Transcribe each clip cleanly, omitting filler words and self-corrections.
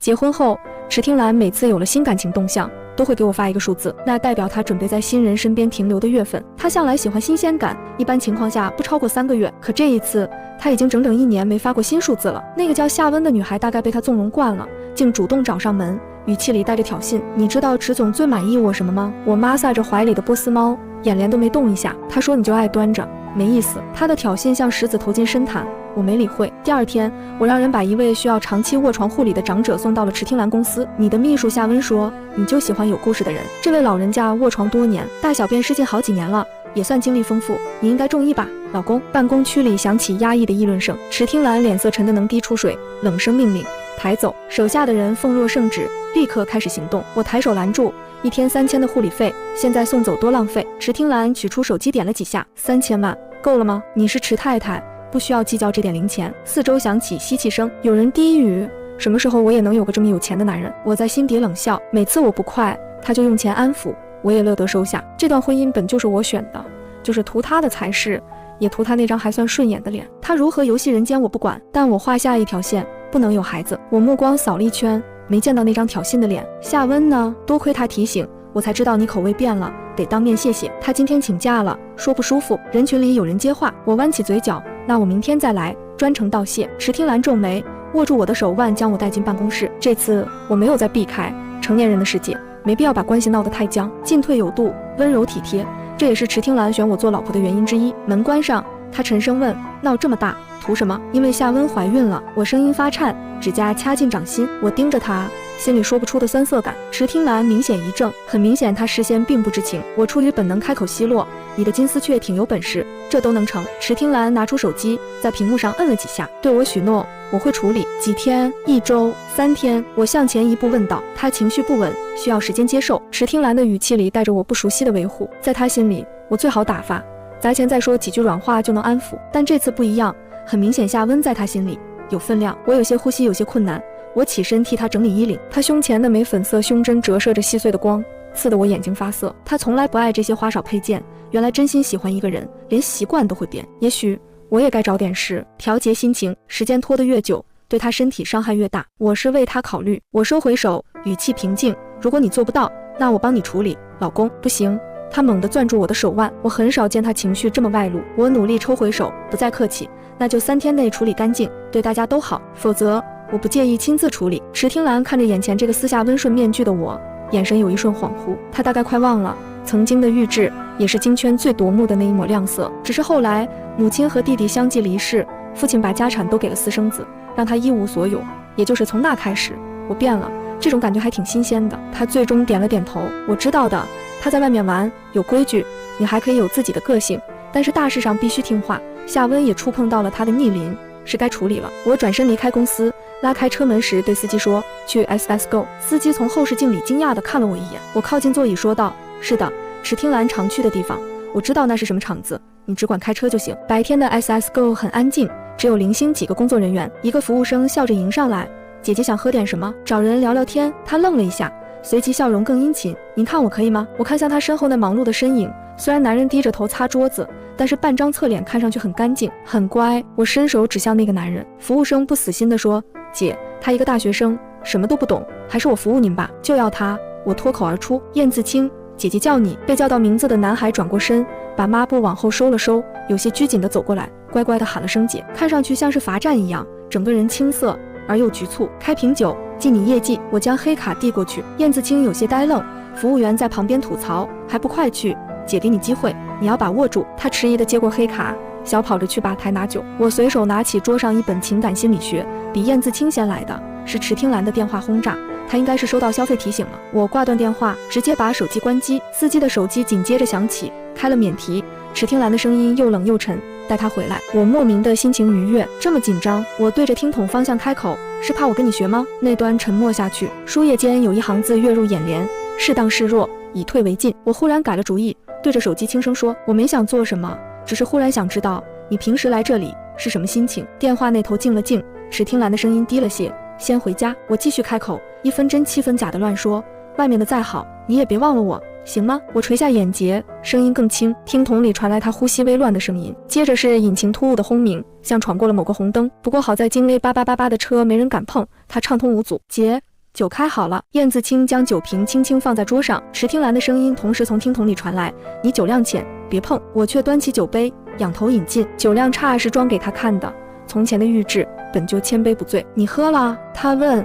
结婚后，池听兰每次有了新感情动向，都会给我发一个数字，那代表她准备在新人身边停留的月份。她向来喜欢新鲜感，一般情况下不超过3个月。可这一次，她已经整整1年没发过新数字了。那个叫夏温的女孩大概被她纵容惯了，竟主动找上门，语气里带着挑衅。你知道池总最满意我什么吗？我妈撒着怀里的波斯猫，眼帘都没动一下。她说你就爱端着，没意思。她的挑衅像石子投进深潭。我没理会。第二天，我让人把一位需要长期卧床护理的长者送到了池听兰公司。你的秘书夏温说，你就喜欢有故事的人。这位老人家卧床多年，大小便失禁好几年了，也算经历丰富。你应该中医吧，老公。办公区里响起压抑的议论声。池听兰脸色沉得能滴出水，冷声命令抬走。手下的人奉若圣旨，立刻开始行动。我抬手拦住，1天3000的护理费，现在送走多浪费。池听兰取出手机点了几下，3000万够了吗？你是池太太，不需要计较这点零钱。四周响起吸气声，有人低语，什么时候我也能有个这么有钱的男人？我在心底冷笑，每次我不快，他就用钱安抚，我也乐得收下。这段婚姻本就是我选的，就是图他的才是，也图他那张还算顺眼的脸。他如何游戏人间我不管，但我画下一条线，不能有孩子。我目光扫了一圈，没见到那张挑衅的脸。夏温呢？多亏他提醒，我才知道你口味变了，得当面谢谢。他今天请假了，说不舒服。人群里有人接话，我弯起嘴角，那我明天再来，专程道谢。池听兰皱眉，握住我的手腕，将我带进办公室。这次我没有再避开，成年人的世界，没必要把关系闹得太僵，进退有度，温柔体贴，这也是池听兰选我做老婆的原因之一。门关上，他沉声问，闹这么大图什么？因为夏温怀孕了。我声音发颤，指甲掐进掌心。我盯着他，心里说不出的酸涩感。池听兰明显一怔，很明显他事先并不知情。我出于本能开口奚落，你的金丝雀挺有本事，这都能成。池听兰拿出手机，在屏幕上摁了几下，对我许诺我会处理。几天？1周？3天？我向前一步问道。他情绪不稳，需要时间接受。池听兰的语气里带着我不熟悉的维护。在他心里，我最好打发，砸钱再说几句软话就能安抚。但这次不一样，很明显夏温在他心里有分量。我有些呼吸有些困难，我起身替他整理衣领。他胸前的玫粉色胸针折射着细碎的光，刺得我眼睛发涩。他从来不爱这些花哨配件，原来真心喜欢一个人，连习惯都会变。也许我也该找点事调节心情，时间拖得越久，对他身体伤害越大。我是为他考虑。我收回手，语气平静，如果你做不到，那我帮你处理。老公，不行。他猛地攥住我的手腕，我很少见他情绪这么外露。我努力抽回手，不再客气，那就3天内处理干净，对大家都好，否则我不介意亲自处理。池听兰看着眼前这个撕下温顺面具的我，眼神有一瞬恍惚。他大概快忘了曾经的玉质，也是京圈最夺目的那一抹亮色。只是后来母亲和弟弟相继离世，父亲把家产都给了私生子，让他一无所有。也就是从那开始，我变了，这种感觉还挺新鲜的。他最终点了点头，我知道的。他在外面玩有规矩，你还可以有自己的个性，但是大事上必须听话。夏温也触碰到了他的逆鳞，是该处理了。我转身离开公司，拉开车门时对司机说，去 SSGO。司机从后视镜里惊讶地看了我一眼。我靠近座椅说道，是的，池听兰常去的地方，我知道那是什么场子，你只管开车就行。白天的 SSGO 很安静，只有零星几个工作人员。一个服务生笑着迎上来，姐姐想喝点什么？找人聊聊天。他愣了一下，随即笑容更殷勤，您看我可以吗？我看向他身后那忙碌的身影，虽然男人低着头擦桌子，但是半张侧脸看上去很干净，很乖。我伸手指向那个男人，服务生不死心地说，姐，他一个大学生，什么都不懂，还是我服务您吧。就要他。我脱口而出，燕自清，姐姐叫你。被叫到名字的男孩转过身，把抹布往后收了收，有些拘谨地走过来，乖乖地喊了声姐，看上去像是罚站一样，整个人青涩而又局促。开瓶酒，记你业绩。我将黑卡递过去，燕自清有些呆愣，服务员在旁边吐槽，还不快去，姐给你机会，你要把握住。他迟疑地接过黑卡，小跑着去吧台拿酒。我随手拿起桌上一本情感心理学，比燕自清先来的是池听兰的电话轰炸，他应该是收到消费提醒了。我挂断电话，直接把手机关机。司机的手机紧接着响起，开了免提，池听兰的声音又冷又沉，带他回来。我莫名的心情愉悦。这么紧张，我对着听筒方向开口，是怕我跟你学吗？那端沉默下去，书页间有一行字跃入眼帘，适当示弱，以退为进。我忽然改了主意，对着手机轻声说，我没想做什么，只是忽然想知道你平时来这里是什么心情。电话那头静了静，池听兰的声音低了些，先回家。我继续开口，1分真7分假的乱说，外面的再好，你也别忘了我，行吗？我垂下眼睫，声音更轻，听筒里传来他呼吸微乱的声音，接着是引擎突兀的轰鸣，像闯过了某个红灯。不过好在惊雷叭叭叭叭的车没人敢碰，他畅通无阻。姐，酒开好了。燕子清将酒瓶轻轻放在桌上，池听兰的声音同时从听筒里传来：“你酒量浅，别碰。”我却端起酒杯，仰头饮尽。酒量差是装给他看的，从前的玉质本就千杯不醉。你喝了？他问。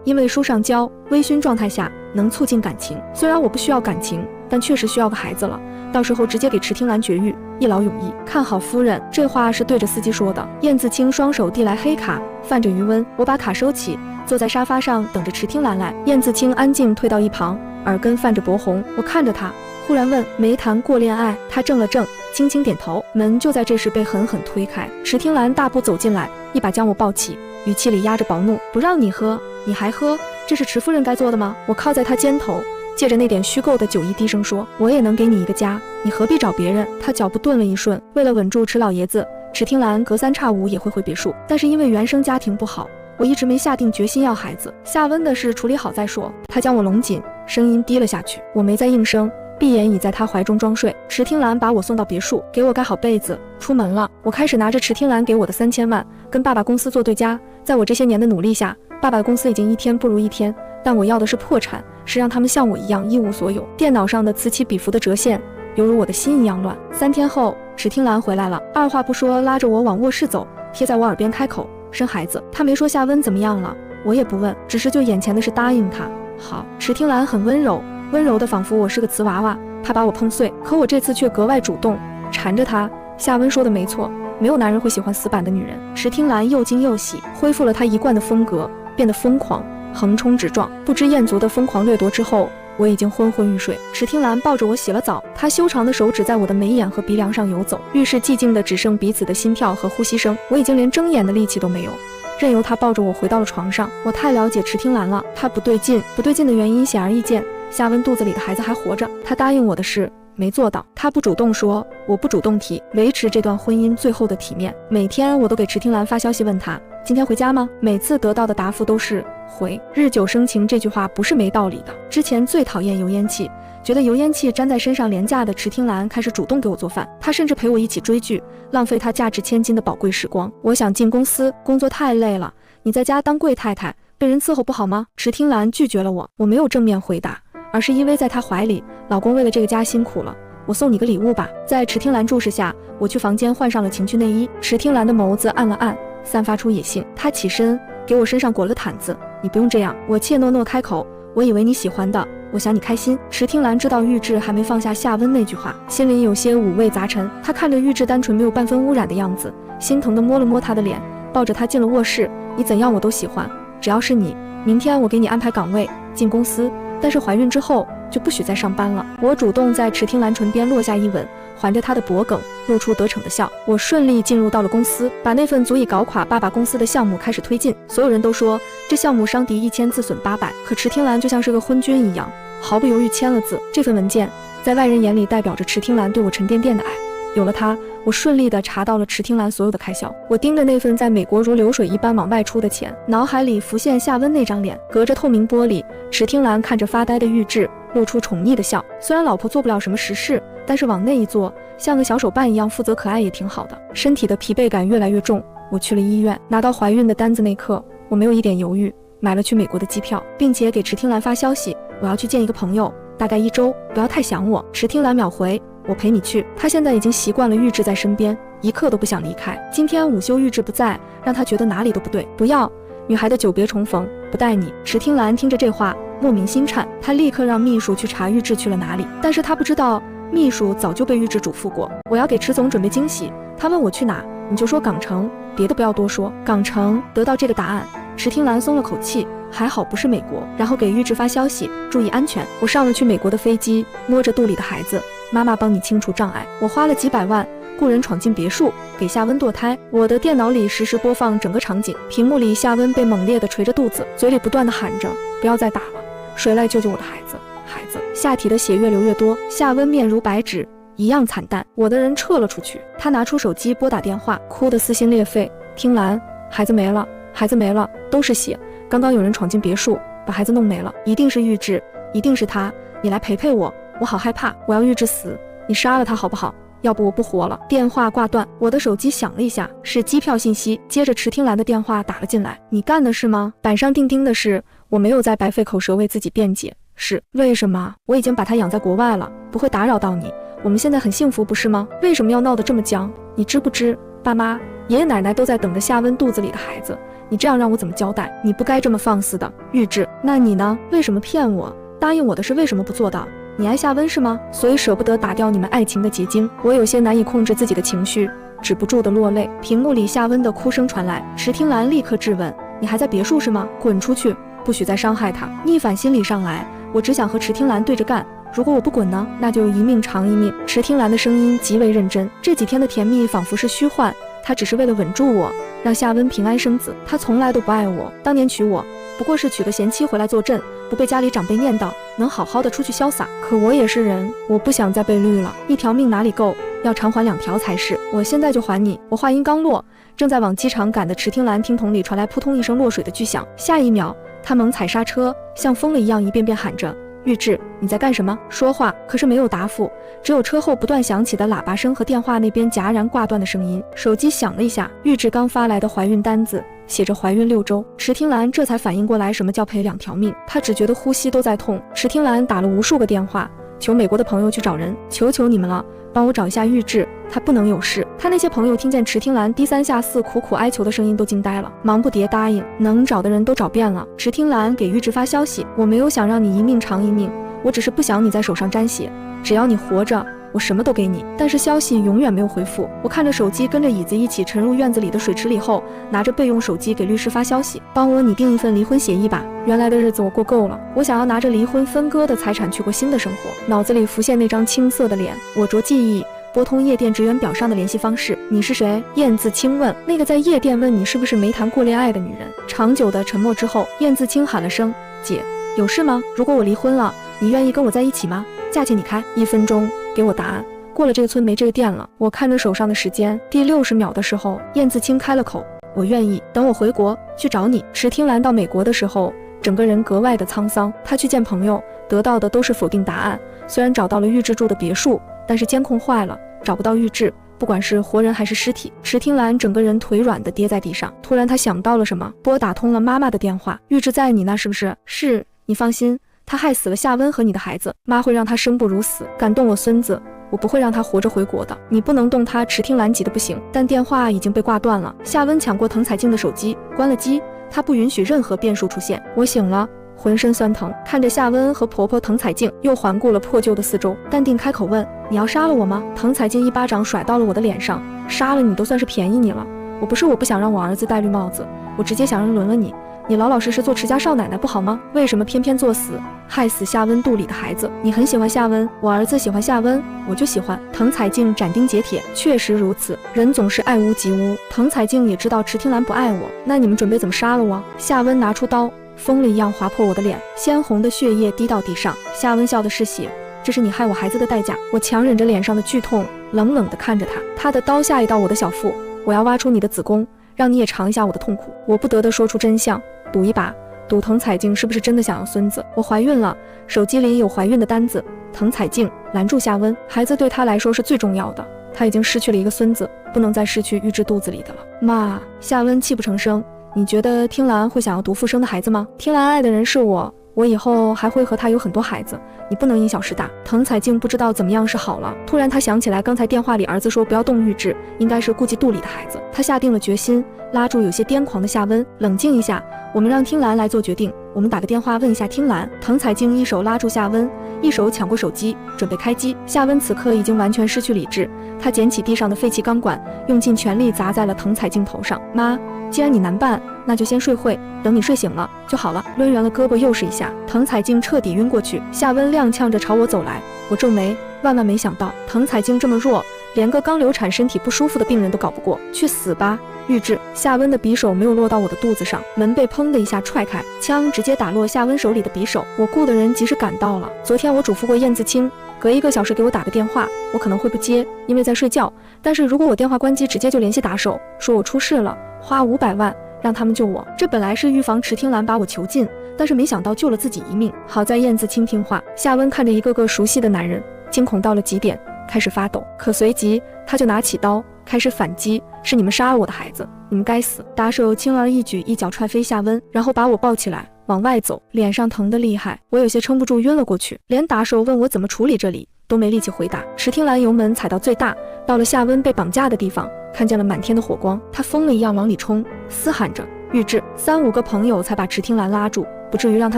因为书上教，微醺状态下能促进感情。虽然我不需要感情，但确实需要个孩子了。到时候直接给池听兰绝育，一劳永逸。看好夫人，这话是对着司机说的。燕子清双手递来黑卡，泛着余温。我把卡收起，坐在沙发上等着池听兰来。燕子清安静退到一旁，耳根泛着薄红。我看着他，忽然问：没谈过恋爱？他怔了怔，轻轻点头。门就在这时被狠狠推开，池听兰大步走进来，一把将我抱起，语气里压着薄怒：不让你喝，你还喝？这是池夫人该做的吗？我靠在他肩头，借着那点虚构的酒意低声说：我也能给你一个家，你何必找别人？他脚步顿了一瞬，为了稳住池老爷子，池听兰隔三差五也会回别墅，但是因为原生家庭不好，我一直没下定决心要孩子。下温的事处理好再说。他将我拢紧，声音低了下去。我没再应声，闭眼倚在他怀中装睡。池听兰把我送到别墅，给我盖好被子，出门了。我开始拿着池听兰给我的3000万，跟爸爸公司做对家。在我这些年的努力下，爸爸的公司已经一天不如一天，但我要的是破产，是让他们像我一样一无所有。电脑上的此起彼伏的折线，犹如我的心一样乱。3天后，池听兰回来了，二话不说拉着我往卧室走，贴在我耳边开口：生孩子。他没说夏温怎么样了，我也不问，只是就眼前的事答应他。好。池听兰很温柔，温柔的仿佛我是个瓷娃娃，怕把我碰碎。可我这次却格外主动，缠着他。夏温说的没错，没有男人会喜欢死板的女人。池听兰又惊又喜，恢复了她一贯的风格，变得疯狂，横冲直撞。不知燕族的疯狂掠夺之后，我已经昏昏欲睡。池听兰抱着我洗了澡，她修长的手指在我的眉眼和鼻梁上游走，浴室寂静的只剩彼此的心跳和呼吸声。我已经连睁眼的力气都没有，任由她抱着我回到了床上。我太了解池听兰了，她不对劲，不对劲的原因显而易见，夏温肚子里的孩子还活着。她答应我的事没做到，她不主动说，我不主动提，维持这段婚姻最后的体面。每天我都给池听兰发消息问她今天回家吗？每次得到的答复都是回。日久生情这句话不是没道理的。之前最讨厌油烟气，觉得油烟气粘在身上廉价的池听兰开始主动给我做饭，她甚至陪我一起追剧，浪费她价值千金的宝贵时光。我想进公司工作太累了，你在家当贵太太被人伺候不好吗？池听兰拒绝了我。我没有正面回答，而是依偎在她怀里，老公为了这个家辛苦了，我送你个礼物吧。在池听兰注视下，我去房间换上了情趣内衣。池听兰的眸子暗了暗，散发出野性。她起身给我身上裹了毯子，你不用这样。我怯懦懦开口，我以为你喜欢的，我想你开心。池听兰知道玉质还没放下夏温那句话，心里有些五味杂陈。她看着玉质单纯没有半分污染的样子，心疼地摸了摸她的脸，抱着她进了卧室。你怎样我都喜欢，只要是你。明天我给你安排岗位，进公司，但是怀孕之后就不许再上班了。我主动在池听兰唇边落下一吻，环着她的脖颈，露出得逞的笑。我顺利进入到了公司，把那份足以搞垮爸爸公司的项目开始推进。所有人都说这项目伤敌1000自损800，可池听兰就像是个昏君一样，毫不犹豫签了字。这份文件在外人眼里代表着池听兰对我沉甸甸的爱。有了它，我顺利地查到了池听兰所有的开销。我盯着那份在美国如流水一般往外出的钱，脑海里浮现夏温那张脸，隔着透明玻璃，池听兰看着发呆的玉质，露出宠溺的笑。虽然老婆做不了什么实事，但是往那一坐，像个小手办一样负责可爱也挺好的。身体的疲惫感越来越重，我去了医院。拿到怀孕的单子那刻，我没有一点犹豫，买了去美国的机票，并且给池听兰发消息，我要去见一个朋友，大概1周，不要太想我。池听兰秒回，我陪你去。她现在已经习惯了玉质在身边，一刻都不想离开。今天午休玉质不在，让她觉得哪里都不对。不要，女孩的久别重逢，不带你。池听兰听着这话，莫名心颤，她立刻让秘书去查玉质去了哪里。但是她不知道，秘书早就被玉质嘱咐过，我要给池总准备惊喜。他问我去哪，你就说港城，别的不要多说。港城。得到这个答案，池听兰松了口气，还好不是美国。然后给玉质发消息，注意安全。我上了去美国的飞机，摸着肚里的孩子，妈妈帮你清除障碍。我花了几百万雇人闯进别墅，给夏温堕胎。我的电脑里实时播放整个场景，屏幕里夏温被猛烈地捶着肚子，嘴里不断地喊着不要再打了，谁来救救我的孩子。孩子下体的血越流越多，夏温面如白纸一样惨淡。我的人撤了出去，他拿出手机拨打电话，哭得撕心裂肺。听兰，孩子没了，孩子没了，都是血，刚刚有人闯进别墅把孩子弄没了，一定是玉质，一定是他，你来陪陪我，我好害怕，我要玉质死，你杀了他好不好？要不我不活了。电话挂断，我的手机响了一下，是机票信息。接着池听兰的电话打了进来，你干的是吗？板上钉钉的是我没有再白费口舌为自己辩解。是为什么？我已经把他养在国外了，不会打扰到你。我们现在很幸福，不是吗？为什么要闹得这么僵？你知不知，爸妈、爷爷奶奶都在等着夏温肚子里的孩子，你这样让我怎么交代？你不该这么放肆的，玉质。那你呢？为什么骗我？答应我的事为什么不做到？你爱夏温是吗？所以舍不得打掉你们爱情的结晶。我有些难以控制自己的情绪，止不住的落泪。屏幕里夏温的哭声传来，池听兰立刻质问：你还在别墅是吗？滚出去，不许再伤害他。逆反心理上来，我只想和池听兰对着干。如果我不滚呢，那就一命偿一命。池听兰的声音极为认真，这几天的甜蜜仿佛是虚幻，她只是为了稳住我，让夏温平安生子。她从来都不爱我，当年娶我不过是娶个贤妻回来坐镇，不被家里长辈念叨，能好好的出去潇洒。可我也是人，我不想再被绿了，一条命哪里够，要偿还2条才是。我现在就还你。我话音刚落，正在往机场赶的池听兰听筒里传来扑通一声落水的巨响，下一秒她猛踩刹车，像疯了一样一遍遍喊着：玉质，你在干什么？说话。可是没有答复，只有车后不断响起的喇叭声和电话那边戛然挂断的声音。手机响了一下，玉质刚发来的怀孕单子写着怀孕6周。池听兰这才反应过来什么叫赔2条命，她只觉得呼吸都在痛。池听兰打了无数个电话，求美国的朋友去找人，求求你们了，帮我找一下玉质，她不能有事。她那些朋友听见池听兰低三下四苦苦哀求的声音都惊呆了，忙不迭答应，能找的人都找遍了。池听兰给玉质发消息：我没有想让你一命偿一命，我只是不想你在手上沾血，只要你活着，我什么都给你。但是消息永远没有回复。我看着手机，跟着椅子一起沉入院子里的水池里后，拿着备用手机给律师发消息：帮我拟定一份离婚协议吧。原来的日子我过够了，我想要拿着离婚分割的财产去过新的生活。脑子里浮现那张青涩的脸，我着记忆拨通夜店职员表上的联系方式。你是谁？燕自清问。那个在夜店问你是不是没谈过恋爱的女人。长久的沉默之后，燕自清喊了声：姐，有事吗？如果我离婚了，你愿意跟我在一起吗？价钱你开。1分钟，给我答案。过了这个村没这个店了。我看着手上的时间，第60秒的时候，燕自清开了口：我愿意。等我回国去找你。池听兰到美国的时候，整个人格外的沧桑。她去见朋友，得到的都是否定答案。虽然找到了玉质住的别墅，但是监控坏了，找不到玉质，不管是活人还是尸体。池听兰整个人腿软的跌在地上。突然她想到了什么，拨打通了妈妈的电话：玉质在你那是不是？是。你放心，他害死了夏温和你的孩子，妈会让他生不如死。敢动我孙子，我不会让他活着回国的。你不能动他。池听兰急得不行，但电话已经被挂断了。夏温抢过滕彩静的手机，关了机，他不允许任何变数出现。我醒了，浑身酸疼，看着夏温和婆婆滕彩静，又环顾了破旧的四周，淡定开口问：你要杀了我吗？滕彩静一巴掌甩到了我的脸上：杀了你都算是便宜你了。我不想让我儿子戴绿帽子，我直接想让轮了你。你老老实实做持家少奶奶不好吗？为什么偏偏作死，害死夏温肚里的孩子？你很喜欢夏温，我儿子喜欢夏温，我就喜欢。滕彩静斩钉截铁：确实如此，人总是爱屋及乌。滕彩静也知道池听兰不爱我，那你们准备怎么杀了我？夏温拿出刀，疯了一样划破我的脸，鲜红的血液滴到地上。夏温笑的是血，这是你害我孩子的代价。我强忍着脸上的剧痛，冷冷地看着他，他的刀下一刀我的小腹，我要挖出你的子宫，让你也尝一下我的痛苦。我不得地说出真相，赌一把，赌滕彩静是不是真的想要孙子。我怀孕了，手机里有怀孕的单子。滕彩静拦住夏温，孩子对她来说是最重要的，她已经失去了一个孙子，不能再失去玉质肚子里的了。妈，夏温泣不成声，你觉得听兰会想要独附生的孩子吗？听兰爱的人是我，我以后还会和他有很多孩子，你不能因小失大。滕彩静不知道怎么样是好了，突然她想起来刚才电话里儿子说不要动玉质，应该是顾及肚里的孩子。她下定了决心，拉住有些癫狂的夏温：冷静一下，我们让听兰来做决定，我们打个电话问一下听兰。滕彩静一手拉住夏温，一手抢过手机准备开机。夏温此刻已经完全失去理智，他捡起地上的废弃钢管，用尽全力砸在了滕彩静头上。妈，既然你难办，那就先睡会，等你睡醒了就好了。抡圆了胳膊又是一下，滕彩静彻底晕过去。夏温踉跄着朝我走来，我皱眉，万万没想到滕彩静这么弱，连个刚流产身体不舒服的病人都搞不过。去死吧，玉质！夏温的匕首没有落到我的肚子上，门被砰的一下踹开，枪直接打落夏温手里的匕首。我雇的人及时赶到了。昨天我嘱咐过燕自清，隔1个小时给我打个电话，我可能会不接，因为在睡觉。但是如果我电话关机，直接就联系打手，说我出事了，花500万让他们救我。这本来是预防池听兰把我囚禁，但是没想到救了自己一命。好在燕自清听话。夏温看着一个个熟悉的男人，惊恐到了极点，开始发抖。可随即他就拿起刀开始反击，是你们杀了我的孩子，你们该死！打手轻而易举一脚踹飞夏温，然后把我抱起来往外走，脸上疼得厉害，我有些撑不住晕了过去。连打手问我怎么处理这里都没力气回答。池听兰油门踩到最大，到了夏温被绑架的地方，看见了满天的火光，他疯了一样往里冲，嘶喊着玉质。3、5个朋友才把池听兰拉住，不至于让他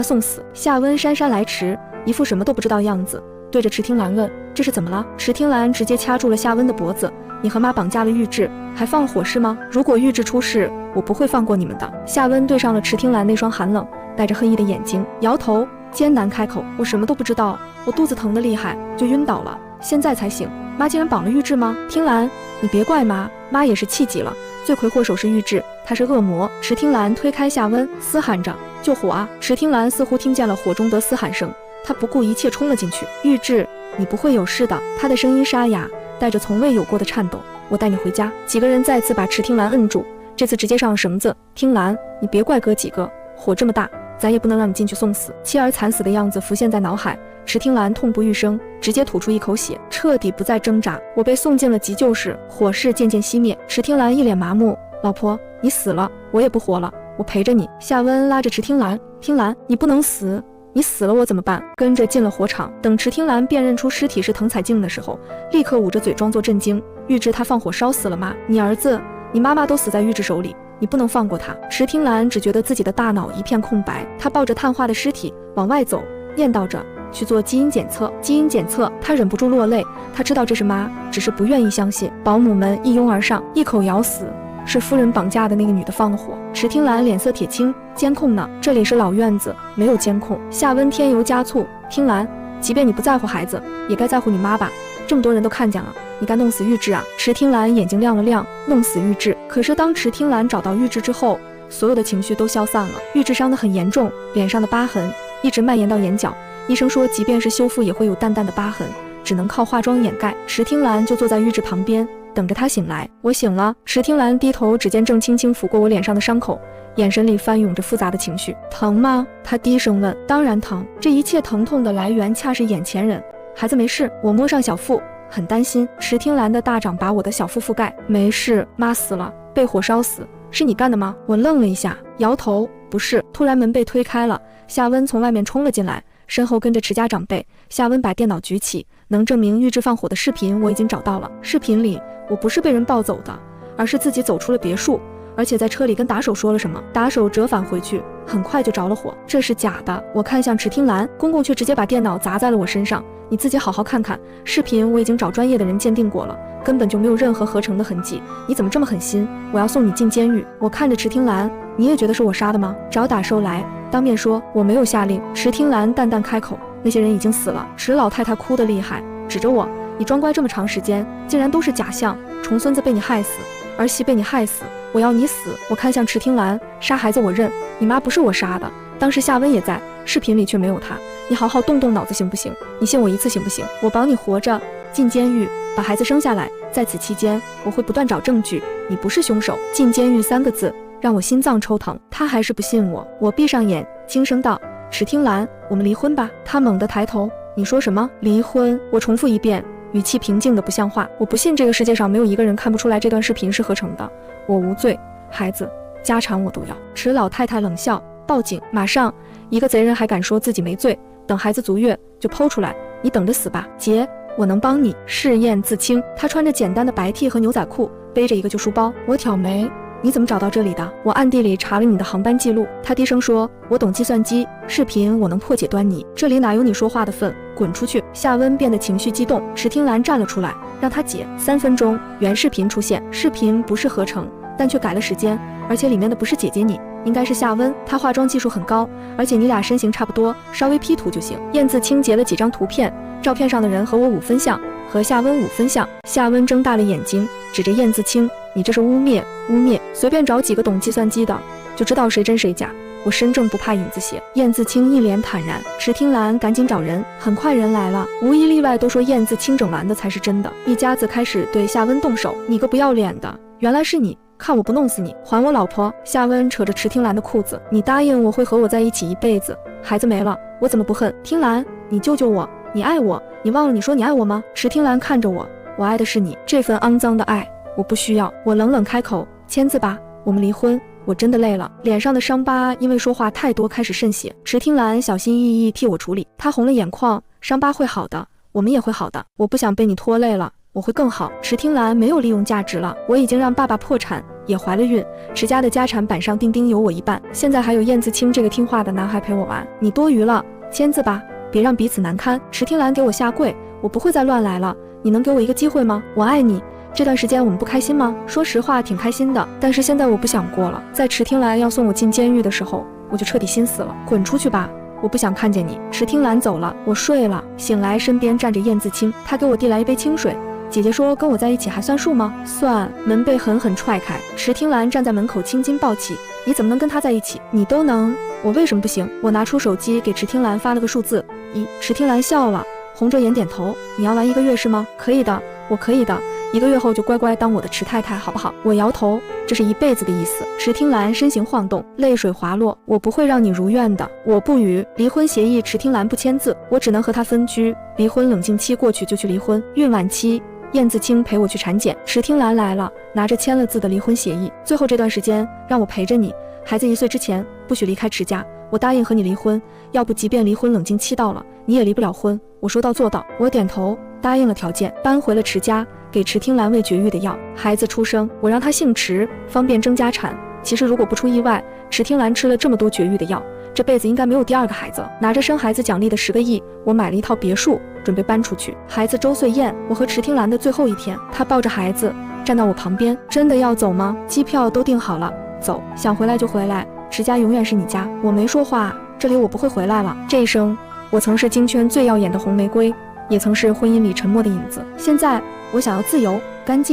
送死。夏温姗姗来迟，一副什么都不知道样子，对着池听兰问：“这是怎么了？”池听兰直接掐住了夏温的脖子：“你和妈绑架了玉质，还放了火是吗？如果玉质出事，我不会放过你们的。”夏温对上了池听兰那双寒冷带着恨意的眼睛，摇头，艰难开口：“我什么都不知道，我肚子疼得厉害，就晕倒了，现在才醒。妈竟然绑了玉质吗？”听兰，你别怪妈，妈也是气急了。罪魁祸首是玉质，他是恶魔。池听兰推开夏温，嘶喊着：“救火啊！”池听兰似乎听见了火中的嘶喊声，他不顾一切冲了进去。玉质，你不会有事的。他的声音沙哑，带着从未有过的颤抖。我带你回家。几个人再次把池听兰摁住，这次直接上了绳子。听兰，你别怪哥几个，火这么大，咱也不能让你进去送死。妻儿惨死的样子浮现在脑海，池听兰痛不欲生，直接吐出一口血，彻底不再挣扎。我被送进了急救室，火势渐渐熄灭。池听兰一脸麻木：“老婆，你死了，我也不活了，我陪着你。”夏温拉着池听兰：“听兰，你不能死。你死了我怎么办？”跟着进了火场。等池听兰辨认出尸体是滕彩静的时候，立刻捂着嘴装作震惊：“玉质他放火烧死了吗？你儿子、你妈妈都死在玉质手里，你不能放过他。”池听兰只觉得自己的大脑一片空白，她抱着碳化的尸体往外走，念叨着：“去做基因检测。”基因检测，她忍不住落泪。她知道这是妈，只是不愿意相信。保姆们一拥而上，一口咬死：“是夫人绑架的那个女的放的火。”池听兰脸色铁青：“监控呢？这里是老院子，没有监控。”夏温添油加醋：“听兰，即便你不在乎孩子，也该在乎你妈吧？这么多人都看见了，你该弄死玉质啊！”池听兰眼睛亮了亮：“弄死玉质。”可是当池听兰找到玉质之后，所有的情绪都消散了。玉质伤得很严重，脸上的疤痕一直蔓延到眼角，医生说即便是修复也会有淡淡的疤痕，只能靠化妆掩盖。池听兰就坐在玉质旁边，等着他醒来。我醒了。池听兰低头，指尖正轻轻抚过我脸上的伤口，眼神里翻涌着复杂的情绪。疼吗？他低声问。当然疼，这一切疼痛的来源恰是眼前人。孩子没事。我摸上小腹，很担心。池听兰的大掌把我的小腹覆盖。没事，妈死了，被火烧死。是你干的吗？我愣了一下，摇头，不是。突然门被推开了，夏温从外面冲了进来，身后跟着池家长辈。夏温把电脑举起，能证明玉质放火的视频我已经找到了。视频里我不是被人抱走的，而是自己走出了别墅，而且在车里跟打手说了什么。打手折返回去，很快就着了火。这是假的。我看向池听兰，公公却直接把电脑砸在了我身上。你自己好好看看，视频我已经找专业的人鉴定过了，根本就没有任何合成的痕迹。你怎么这么狠心？我要送你进监狱。我看着池听兰，你也觉得是我杀的吗？找打手来，当面说我没有下令。池听兰淡淡开口，那些人已经死了。池老太太哭得厉害，指着我，你装乖这么长时间，竟然都是假象，重孙子被你害死，儿媳被你害死，我要你死。我看向池听兰，杀孩子我认，你妈不是我杀的，当时夏温也在，视频里却没有他。你好好动动脑子行不行？你信我一次行不行？我保你活着进监狱，把孩子生下来，在此期间我会不断找证据，你不是凶手。进监狱3个字让我心脏抽疼。他还是不信我。我闭上眼，轻声道：“池听兰，我们离婚吧。”他猛地抬头：“你说什么？离婚？”我重复一遍，语气平静的不像话。我不信这个世界上没有一个人看不出来这段视频是合成的。我无罪，孩子、家产我都要。池老太太冷笑：“报警，马上！一个贼人还敢说自己没罪？等孩子足月就剖出来，你等着死吧。”姐，我能帮你。试验自清。他穿着简单的白 T 和牛仔裤，背着一个旧书包。我挑眉：“你怎么找到这里的？”我暗地里查了你的航班记录。他低声说：“我懂计算机，视频我能破解端倪，这里哪有你说话的份？滚出去！”夏温变得情绪激动，池听兰站了出来，让他解。3分钟，原视频出现，视频不是合成，但却改了时间，而且里面的不是姐姐你，应该是夏温。她化妆技术很高，而且你俩身形差不多，稍微 P 图就行。燕自清截了几张图片，照片上的人和我5分像，和夏温5分像。夏温睁大了眼睛，指着燕自清：“你这是污蔑！污蔑！随便找几个懂计算机的，就知道谁真谁假。我身正不怕影子斜。”燕自清一脸坦然。池听兰赶紧找人，很快人来了，无一例外都说燕自清整完的才是真的。一家子开始对夏温动手。“你个不要脸的，原来是你！看我不弄死你！还我老婆！”夏温扯着池听兰的裤子：“你答应我会和我在一起一辈子，孩子没了，我怎么不恨？听兰，你救救我！你爱我，你忘了你说你爱我吗？”池听兰看着我：“我爱的是你，这份肮脏的爱，我不需要。我冷冷开口，签字吧，我们离婚。我真的累了，脸上的伤疤因为说话太多开始渗血。池听兰小心翼翼替我处理，她红了眼眶，伤疤会好的，我们也会好的。我不想被你拖累了，我会更好。池听兰没有利用价值了，我已经让爸爸破产，也怀了孕，池家的家产板上钉钉有我一半，现在还有燕子清这个听话的男孩陪我玩。你多余了，签字吧，别让彼此难堪。池听兰给我下跪，我不会再乱来了，你能给我一个机会吗？我爱你。这段时间我们不开心吗？说实话挺开心的，但是现在我不想过了。在池听兰要送我进监狱的时候，我就彻底心死了。滚出去吧，我不想看见你。池听兰走了，我睡了，醒来身边站着燕自清，她给我递来一杯清水。姐姐说跟我在一起还算数吗？算。门被狠狠踹开，池听兰站在门口青筋暴起，你怎么能跟他在一起？你都能，我为什么不行？我拿出手机给池听兰发了个数字1。池听兰笑了，红着眼点头。你要玩1个月是吗？可以的，我可以的。1个月后就乖乖当我的池太太好不好？我摇头，这是一辈子的意思。池听兰身形晃动，泪水滑落。我不会让你如愿的，我不与。离婚协议池听兰不签字，我只能和他分居。离婚冷静期过去就去离婚，孕晚期燕自清陪我去产检，池听兰来了，拿着签了字的离婚协议。最后这段时间让我陪着你，孩子1岁之前不许离开池家，我答应和你离婚，要不即便离婚冷静期到了，你也离不了婚。我说到做到。我点头答应了条件，搬回了池家，给池听兰喂绝育的药。孩子出生，我让他姓池，方便争家产。其实如果不出意外，池听兰吃了这么多绝育的药，这辈子应该没有第2个孩子。拿着生孩子奖励的10个亿，我买了一套别墅，准备搬出去。孩子周岁宴，我和池听兰的最后一天，她抱着孩子站到我旁边。真的要走吗？机票都订好了，走，想回来就回来，池家永远是你家。我没说话，这里我不会回来了。这一生，我曾是京圈最耀眼的红玫瑰，也曾是婚姻里沉默的影子。现在，我想要自由、干净。